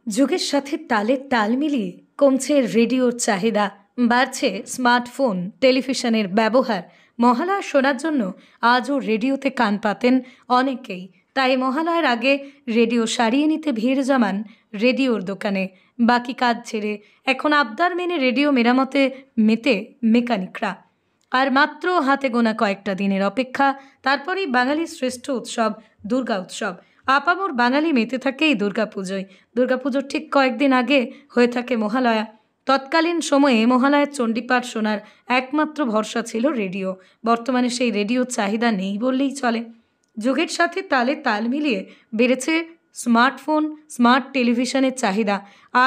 যুগের সাথে তালে তাল মিলিয়ে কমছে রেডিওর চাহিদা, বাড়ছে স্মার্টফোন, টেলিভিশনের ব্যবহার। মহালয়া শোনার জন্য আজও রেডিওতে কান পাতেন অনেকেই। তাই মহালয়ার আগে রেডিও সারিয়ে নিতে ভিড় জমান রেডিওর দোকানে। বাকি কাজ ছেড়ে এখন আবদার মেনে রেডিও মেরামতে মেতে মেকানিকরা। আর মাত্র হাতে গোনা কয়েকটা দিনের অপেক্ষা, তারপরেই বাঙালির শ্রেষ্ঠ উৎসব দুর্গা উৎসব। আপামর বাঙালি মেতে থাকে এই দুর্গাপুজোয়। দুর্গাপুজোর ঠিক কয়েকদিন আগে হয়ে থাকে মহালয়া। তৎকালীন সময়ে মহালয়ার চণ্ডীপাঠ শোনার একমাত্র ভরসা ছিল রেডিও। বর্তমানে সেই রেডিওর চাহিদা নেই বললেই চলে। যুগের সাথে তালে তাল মিলিয়ে বেড়েছে স্মার্টফোন, স্মার্ট টেলিভিশনের চাহিদা।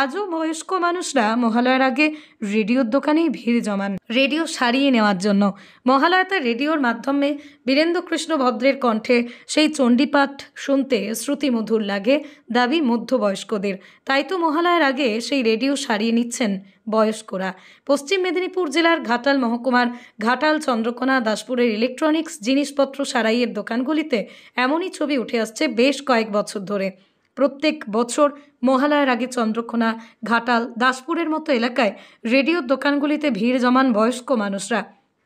আজও বয়স্ক মানুষরা মহালয়ার আগে রেডিওর দোকানেই ভিড় জমান রেডিও সারিয়ে নেওয়ার জন্য। মহালয়াতে রেডিওর মাধ্যমে বীরেন্দ্রকৃষ্ণ ভদ্রের কণ্ঠে সেই চণ্ডীপাঠ শুনতে শ্রুতিমধুর লাগে দাবি মধ্যবয়স্কদের। তাই তো মহালয়ার আগে সেই রেডিও সারিয়ে নিচ্ছেন বয়স্করা। পশ্চিম মেদিনীপুর জেলার ঘাটাল মহকুমার ঘাটাল, চন্দ্রকোনা, দাসপুরের ইলেকট্রনিক্স জিনিসপত্র সারাইয়ের দোকানগুলিতে এমনই ছবি উঠে আসছে বেশ কয়েক বছর ধরে। প্রত্যেক বছর মহালয়ার আগে চন্দ্রকোনা, ঘাটাল, দাসপুরের মতো এলাকায় রেডিওর দোকানগুলিতে ভিড় জমান বয়স্ক মানুষরা।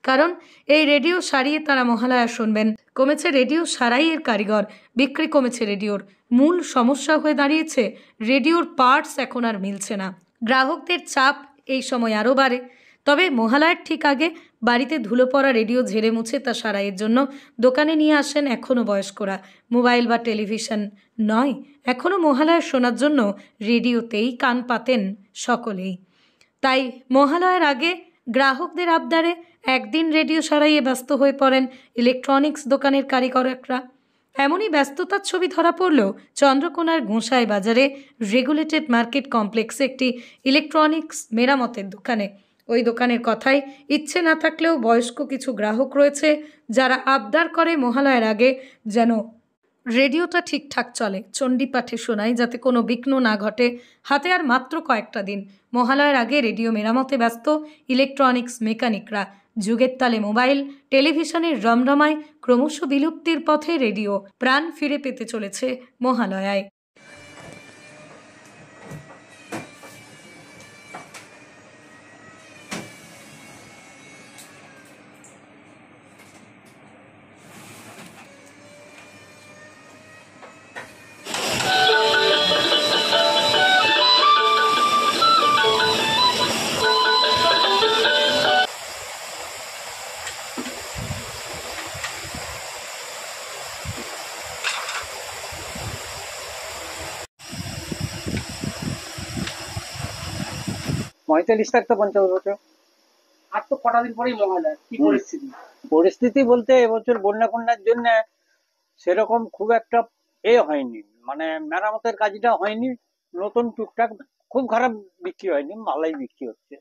কারণ এই রেডিও সারিয়ে তারা মহালয়া শুনবেন। কমেছে রেডিও সারাইয়ের কারিগর, বিক্রি কমেছে রেডিওর। মূল সমস্যা হয়ে দাঁড়িয়েছে রেডিওর পার্টস এখন আর মিলছে না। গ্রাহকদের চাপ এই সময় আরও বাড়ে। তবে মহালয়ার ঠিক আগে বাড়িতে ধুলো পড়া রেডিও ঝেড়ে মুছে তা সারাইয়ের জন্য দোকানে নিয়ে আসেন এখনও বয়স্করা। মোবাইল বা টেলিভিশন নয়, এখনও মহালয়া শোনার জন্য রেডিওতেই কান পাতেন সকলেই। তাই মহালয়ার আগে গ্রাহকদের আবদারে একদিন রেডিও সারাইয়ে ব্যস্ত হয়ে পড়েন ইলেকট্রনিক্স দোকানের কারিগররা। এমনই ব্যস্ততার ছবি ধরা পড়লেও চন্দ্রকোনার গোঁসাই বাজারে রেগুলেটেড মার্কেট কমপ্লেক্সে একটি ইলেকট্রনিক্স মেরামতের দোকানে। ওই দোকানের কথাই ইচ্ছে না থাকলেও বয়স্ক কিছু গ্রাহক রয়েছে যারা আবদার করে মহালয়ার আগে যেন রেডিওটা ঠিকঠাক চলে, চণ্ডীপাঠে শোনায়, যাতে কোনো বিঘ্ন না ঘটে। হাতে আর মাত্র কয়েকটা দিন। মহালয়ার আগে রেডিও মেরামতে ব্যস্ত ইলেকট্রনিক্স মেকানিকরা। যুগের তালে মোবাইল, টেলিভিশনের রমরমায় ক্রমশ বিলুপ্তির পথে রেডিও প্রাণ ফিরে পেতে চলেছে মহালয়ায়। পঁয়তাল্লিশ থেকে 50 বছর। আর তো কটা দিন পরেই মহালয়া, কি পরিস্থিতি বলতে এবছর বন্যা কন্যার জন্য সেরকম খুব একটা হয়নি, মানে মেরামতের কাজটা হয়নি। নতুন টুকটাক খুব খারাপ বিক্রি হয়নি, ভালোই বিক্রি হচ্ছে।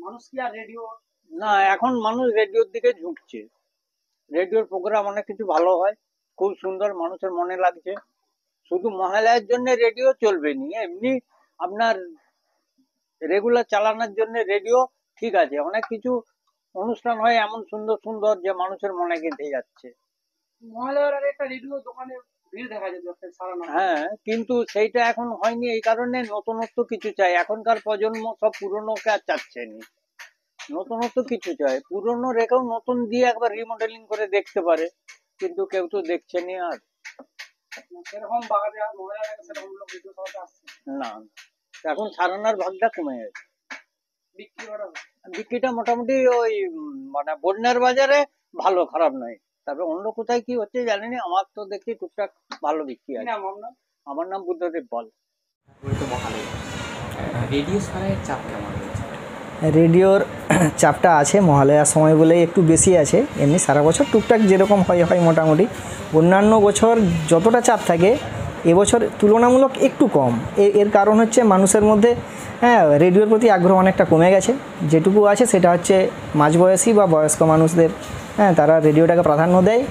মানুষ কি আর রেডিও না, এখন মানুষ রেডিওর দিকে ঝুঁকছে। রেডিওর প্রোগ্রাম অনেক কিছু ভালো হয়, খুব সুন্দর, মানুষের মনে লাগছে। শুধু মহালয়ার জন্য রেডিও চলবে নি, এমনি আপনার রেগুলার চালানোর জন্য রেডিও ঠিক আছে। অনেক কিছু অনুষ্ঠান হয় এমন সুন্দর সুন্দর যে মানুষের মনে গেঁথে যাচ্ছে। মহালয়ার আগে একটা রেডিও দোকানে ভিড় দেখা যেত সারানো। হ্যাঁ, কিন্তু সেইটা এখন হয়নি। এই কারণে নতুনত্ব কিছু চাই। এখনকার প্রজন্ম সব পুরনোকে আর চাচ্ছে না, নতুনত্ব কিছু চাই। পুরনো রেখেও নতুন দিয়ে একবার রিমডেলিং করে দেখতে পারে, কিন্তু কেউ তো দেখছে না। আর সেরকম বাগানে মহালয়ার আগে সেরকম লোক রেডিও চালাতে আসছে না, এখন সারানোর ভাগটা কমে গেছে। বিক্রিটা মোটামুটি ওই মানে বন্যার বাজারে ভালো, খারাপ নয়। তবে অন্য কোথায় কি হচ্ছে জানি না, আমার তো দেখি টুকটাক ভালো বিক্রি আছে। আমার নাম বুদ্ধদেব বল। রেডিওর চাপটা আছে মহালয়ার সময় বলে একটু বেশি আছে। এমনি সারা বছর টুকটাক যেরকম হয় মোটামুটি। অন্যান্য বছর যতটা চাপ থাকে এবছর তুলনামূলক একটু কম। এর কারণ হচ্ছে মানুষের মধ্যে রেডিওর প্রতি আগ্রহ অনেকটা কমে গেছে। যেটুকু আছে সেটা হচ্ছে মাঝবয়সী বা বয়স্ক মানুষদের, তারা রেডিওটাকে প্রাধান্য দেয়।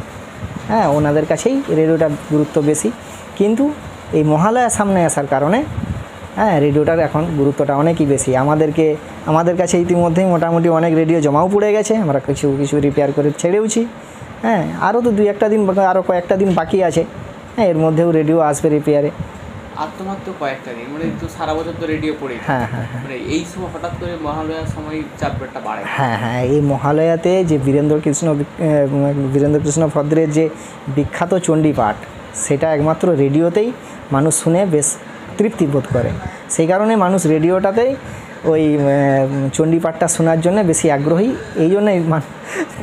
ওনাদের কাছেই রেডিওটার গুরুত্ব বেশি। কিন্তু এই মহালয়া সামনে আসার কারণে রেডিওটার এখন গুরুত্বটা অনেকই বেশি। আমাদের কাছে ইতিমধ্যেই মোটামুটি অনেক রেডিও জমাও পড়ে গেছে। আমরা কিছু রিপেয়ার করে ছেড়েওছি। আরও তো আরও কয়েকটা দিন বাকি আছে। এর মধ্যেও রেডিও আসবে রিপেয়ারে। আর তোমার তো কয়েকটা দিন, মানে তো সারা বছর তো রেডিও পড়ে, হ্যাঁ হ্যাঁ হ্যাঁ মানে এই সময় হঠাৎ করে মহালয়ার সময় চাপটা বাড়ে। হ্যাঁ হ্যাঁ এই মহালয়াতে যে বীরেন্দ্র কৃষ্ণ ভদ্রের যে বিখ্যাত চণ্ডী পাঠ, সেটা একমাত্র রেডিওতেই মানুষ শুনে বেশ তৃপ্তি বোধ করে। সেই কারণে মানুষ রেডিওটাতেই ওই চণ্ডী পাঠটা শোনার জন্য বেশি আগ্রহী। এই জন্যই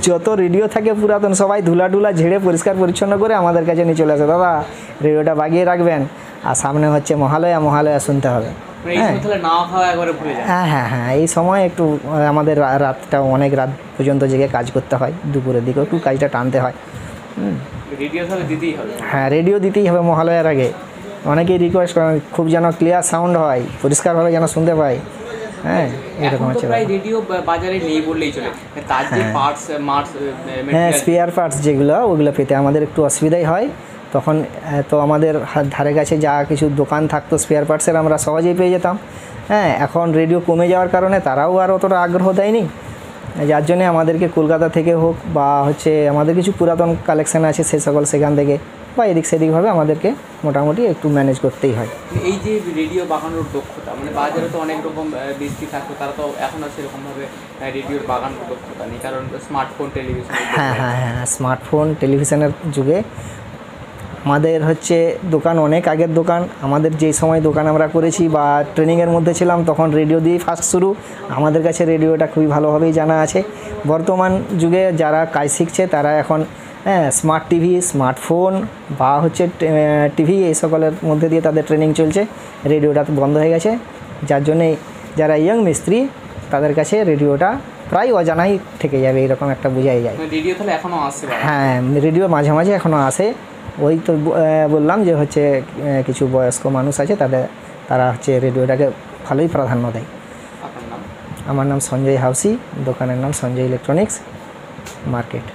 যত রেডিও থাকে পুরাতন সবাই ধুলা ঝেড়ে পরিষ্কার পরিচ্ছন্ন করে আমাদের কাছে নিয়ে চলে আসে, দাদা রেডিওটা বাগিয়ে রাখবেন, আর সামনে হচ্ছে মহালয়া শুনতে হবে। হ্যাঁ হ্যাঁ হ্যাঁ এই সময় একটু আমাদের রাতটা অনেক রাত পর্যন্ত জেগে কাজ করতে হয়, দুপুরের দিকে একটু কাজটা টানতে হয়। হ্যাঁ রেডিও দিতেই হবে মহালয়ার আগে। অনেকেই রিকোয়েস্ট করেন খুব যেন ক্লিয়ার সাউন্ড হয়, পরিষ্কারভাবে যেন শুনতে পাই। হ্যাঁ এরকম আছে। রেডিও বাজারে নেই বললেই চলে, তার যে হ্যাঁ স্পেয়ার পার্টস যেগুলো ওগুলো পেতে আমাদের একটু অসুবিধাই হয়। তখন তো আমাদের ধারে কাছে যা কিছু দোকান থাকতো স্পেয়ার পার্টসের আমরা সহজেই পেয়ে যেতাম। হ্যাঁ এখন রেডিও কমে যাওয়ার কারণে তারাও আর অতটা আগ্রহ দেয়নি, যার জন্যে আমাদেরকে কলকাতা থেকে হোক বা হচ্ছে আমাদের কিছু পুরাতন কালেকশান আছে সে সকল সেখান থেকে বা এদিক সেদিকভাবে আমাদেরকে মোটামুটি একটু ম্যানেজ করতেই হয়। এই যে রেডিও বাগানোর দক্ষতা, মানে বাজারে তো অনেক রকম মিস্ত্রি থাকতো, তারা তো এখন আর সেরকমভাবে রেডিওর বাগানোর দক্ষতা নেই, কারণ স্মার্টফোন টেলিভিশন। হ্যাঁ হ্যাঁ হ্যাঁ স্মার্টফোন টেলিভিশনের যুগে আমাদের হচ্ছে দোকান অনেক আগের দোকান। আমাদের যেই সময় দোকান আমরা করেছি বা ট্রেনিংয়ের মধ্যে ছিলাম তখন রেডিও দিয়েই ফার্স্ট শুরু। আমাদের কাছে রেডিওটা খুবই ভালোভাবেই জানা আছে। বর্তমান যুগে যারা কাজ শিখছে তারা এখন স্মার্ট টিভি, স্মার্টফোন বা হচ্ছে টিভি এই সকলের মধ্যে দিয়ে তাদের ট্রেনিং চলছে। রেডিওটা বন্ধ হয়ে গেছে, যার জন্যে যারা ইয়ং মিস্ত্রি তাদের কাছে রেডিওটা প্রায় অজানাই থেকে যাবে, এরকম একটা বোঝাই যায়। রেডিও তাহলে এখনও আসে? হ্যাঁ রেডিও মাঝে মাঝে এখনও আসে। ওই তো বললাম যে হচ্ছে কিছু বয়স্ক মানুষ আছে তারা হচ্ছে রেডিওটাকে ভালোই প্রাধান্য দেয়। আপনার নাম? আমার নাম সঞ্জয় হাউসি, দোকানের নাম সঞ্জয় ইলেকট্রনিক্স মার্কেট।